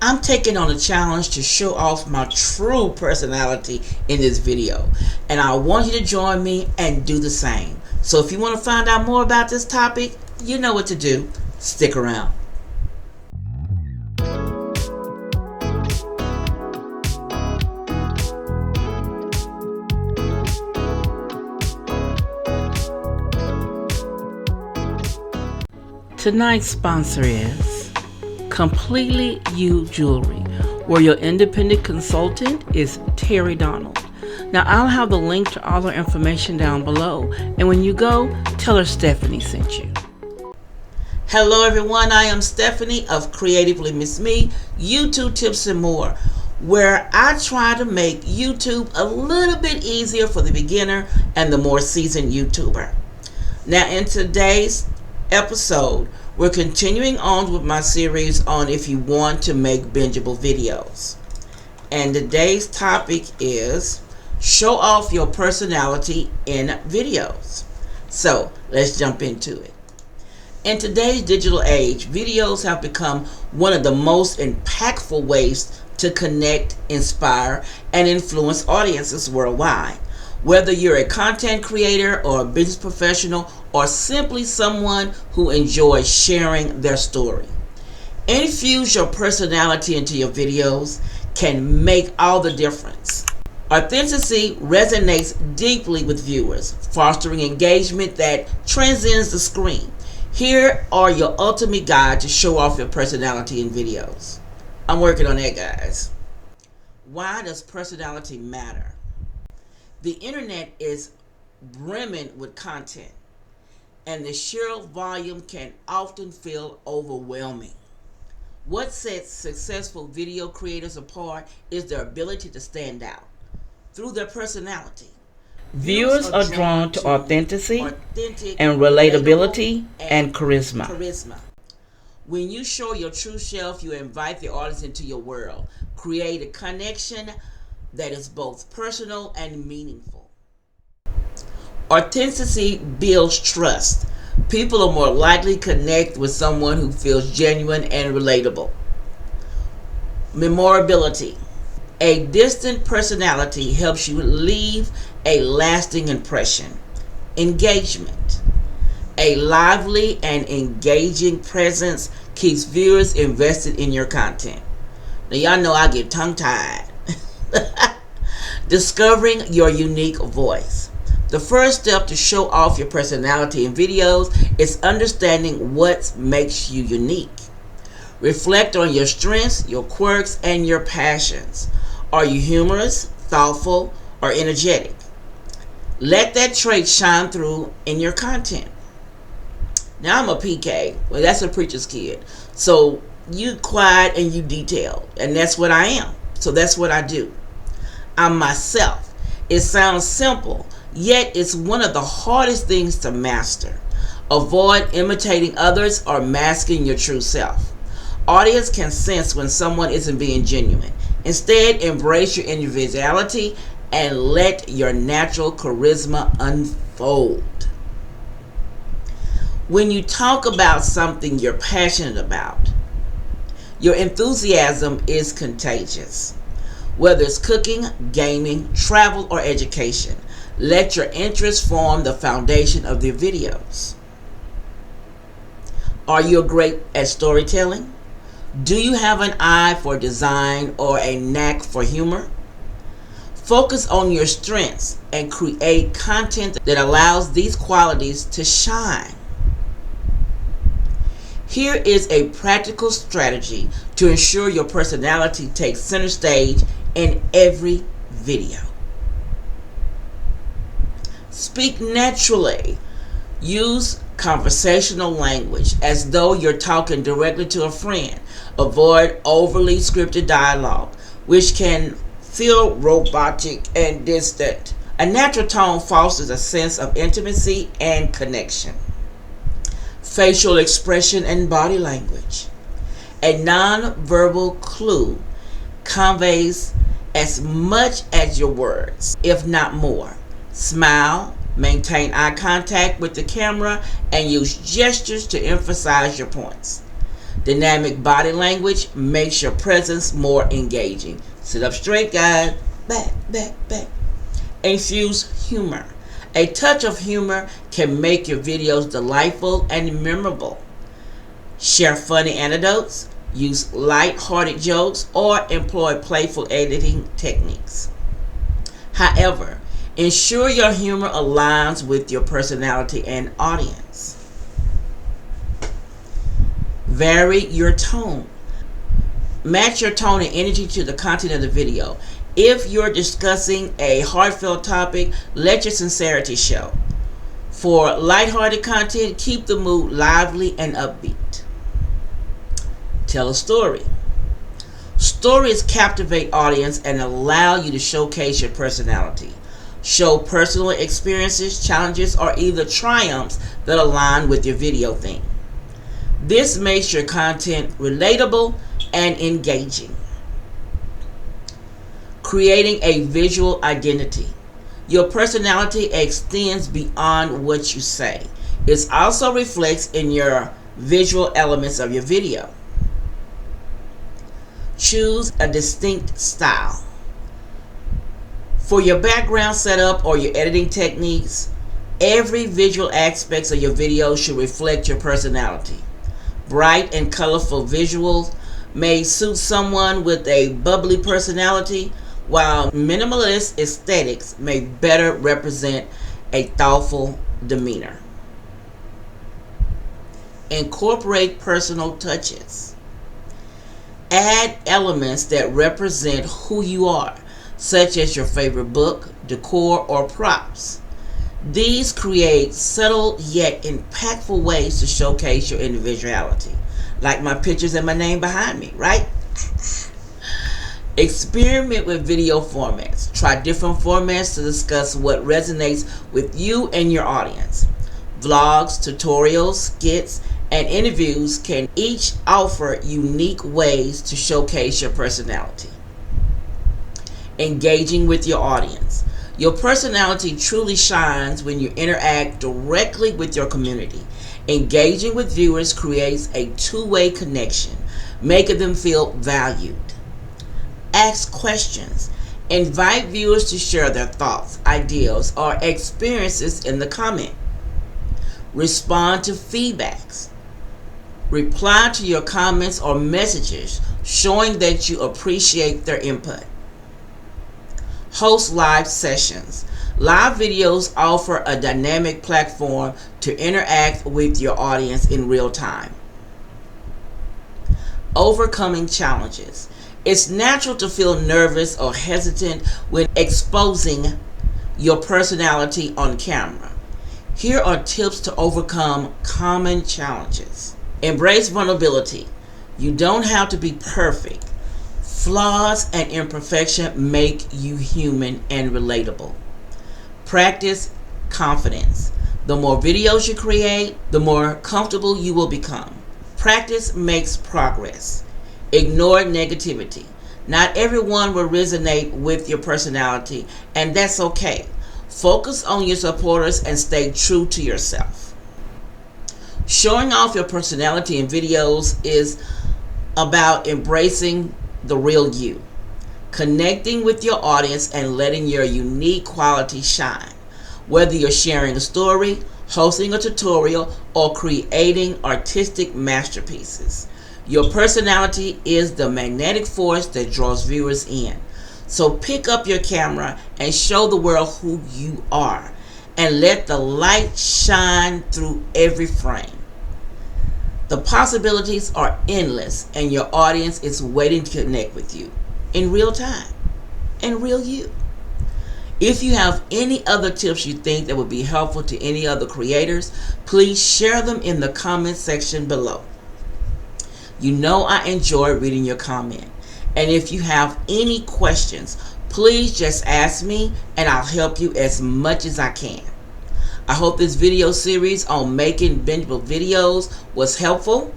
I'm taking on a challenge to show off my true personality in this video, and I want you to join me and do the same. So if you want to find out more about this topic, you know what to do. Stick around. Tonight's sponsor is Completely You Jewelry, where your independent consultant is Terry Donald. Now, I'll have the link to all her information down below, and when you go, tell her Stephanie sent you. Hello everyone, I am Stephanie of Creatively Miss Me, YouTube tips and more, where I try to make YouTube a little bit easier for the beginner and the more seasoned YouTuber. Now, in today's episode, we're continuing on with my series on if you want to make bingeable videos. And today's topic is show off your personality in videos. So let's jump into it. In today's digital age, videos have become one of the most impactful ways to connect, inspire, and influence audiences worldwide. Whether you're a content creator or a business professional or simply someone who enjoys sharing their story, infuse your personality into your videos can make all the difference. Authenticity resonates deeply with viewers, fostering engagement that transcends the screen. Here are your ultimate guide to show off your personality in videos. I'm working on that, guys. Why does personality matter? The internet is brimming with content, and the sheer volume can often feel overwhelming. What sets successful video creators apart is their ability to stand out through their personality. Viewers are drawn to authenticity and relatability and charisma. When you show your true self, you invite the audience into your world, create a connection that is both personal and meaningful. Authenticity builds trust. People are more likely to connect with someone who feels genuine and relatable. Memorability. A distant personality helps you leave a lasting impression. Engagement. A lively and engaging presence keeps viewers invested in your content. Now, y'all know I get tongue-tied. Discovering your unique voice. The first step to show off your personality in videos is understanding what makes you unique. Reflect on your strengths, your quirks, and your passions. Are you humorous, thoughtful, or energetic? Let that trait shine through in your content. Now, I'm a PK. Well, that's a preacher's kid. So you quiet and you detailed, and that's what I am. So that's what I do. I'm myself. It sounds simple, yet it's one of the hardest things to master. Avoid imitating others or masking your true self. Audience can sense when someone isn't being genuine. Instead, embrace your individuality and let your natural charisma unfold. When you talk about something you're passionate about, your enthusiasm is contagious. Whether it's cooking, gaming, travel, or education, let your interests form the foundation of your videos. Are you great at storytelling? Do you have an eye for design or a knack for humor? Focus on your strengths and create content that allows these qualities to shine. Here is a practical strategy to ensure your personality takes center stage in every video. Speak naturally. Use conversational language as though you're talking directly to a friend. Avoid overly scripted dialogue, which can feel robotic and distant. A natural tone fosters a sense of intimacy and connection. Facial expression and body language. A non-verbal clue conveys as much as your words, if not more. Smile, maintain eye contact with the camera, and use gestures to emphasize your points. Dynamic body language makes your presence more engaging. Sit up straight, guys. Back, back, back. Infuse humor. A touch of humor can make your videos delightful and memorable. Share funny anecdotes, use light-hearted jokes, or employ playful editing techniques. However, ensure your humor aligns with your personality and audience. Vary your tone. Match your tone and energy to the content of the video. If you're discussing a heartfelt topic, let your sincerity show. For lighthearted content, keep the mood lively and upbeat. Tell a story. Stories captivate audience and allow you to showcase your personality. Show personal experiences, challenges, or either triumphs that align with your video theme. This makes your content relatable and engaging. Creating a visual identity. Your personality extends beyond what you say. It also reflects in your visual elements of your video. Choose a distinct style. For your background setup or your editing techniques, every visual aspect of your video should reflect your personality. Bright and colorful visuals may suit someone with a bubbly personality, while minimalist aesthetics may better represent a thoughtful demeanor. Incorporate personal touches. Add elements that represent who you are, such as your favorite book, decor, or props. These create subtle yet impactful ways to showcase your individuality, like my pictures and my name behind me, right? Experiment with video formats. Try different formats to discuss what resonates with you and your audience. Vlogs, tutorials, skits, and interviews can each offer unique ways to showcase your personality. Engaging with your audience. Your personality truly shines when you interact directly with your community. Engaging with viewers creates a two-way connection, making them feel valued. Ask questions. Invite viewers to share their thoughts, ideas, or experiences in the comment. Respond to feedbacks. Reply to your comments or messages, showing that you appreciate their input. Host live sessions. Live videos offer a dynamic platform to interact with your audience in real time. Overcoming challenges. It's natural to feel nervous or hesitant when exposing your personality on camera. Here are tips to overcome common challenges. Embrace vulnerability. You don't have to be perfect. Flaws and imperfection make you human and relatable. Practice confidence. The more videos you create, the more comfortable you will become. Practice makes progress. Ignore negativity. Not everyone will resonate with your personality, and that's okay. Focus on your supporters and stay true to yourself. Showing off your personality in videos is about embracing the real you, connecting with your audience, and letting your unique quality shine. Whether you're sharing a story, hosting a tutorial, or creating artistic masterpieces, your personality is the magnetic force that draws viewers in. So pick up your camera and show the world who you are, and let the light shine through every frame. The possibilities are endless, and your audience is waiting to connect with you in real time and real you. If you have any other tips you think that would be helpful to any other creators, please share them in the comment section below. You know I enjoy reading your comment, and if you have any questions, please just ask me and I'll help you as much as I can. I hope this video series on making bingeable videos was helpful.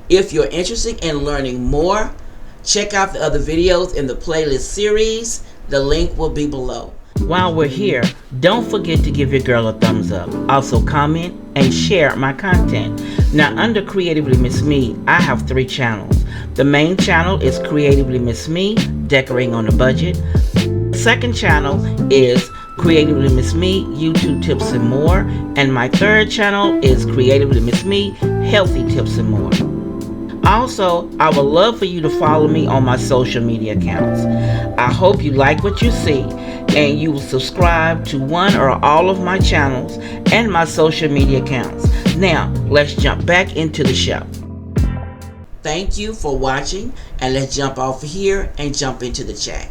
If you're interested in learning more, check out the other videos in the playlist series. The link will be below. While we're here, don't forget to give your girl a thumbs up. Also comment and share my content. Now under Creatively Miss Me, I have 3 channels. The main channel is Creatively Miss Me, Decorating on a Budget. The second channel is Creatively Miss Me, YouTube Tips and More. And my third channel is Creatively Miss Me, Healthy Tips and More. Also, I would love for you to follow me on my social media accounts. I hope you like what you see and you will subscribe to one or all of my channels and my social media accounts. Now, let's jump back into the show. Thank you for watching, and let's jump off here and jump into the chat.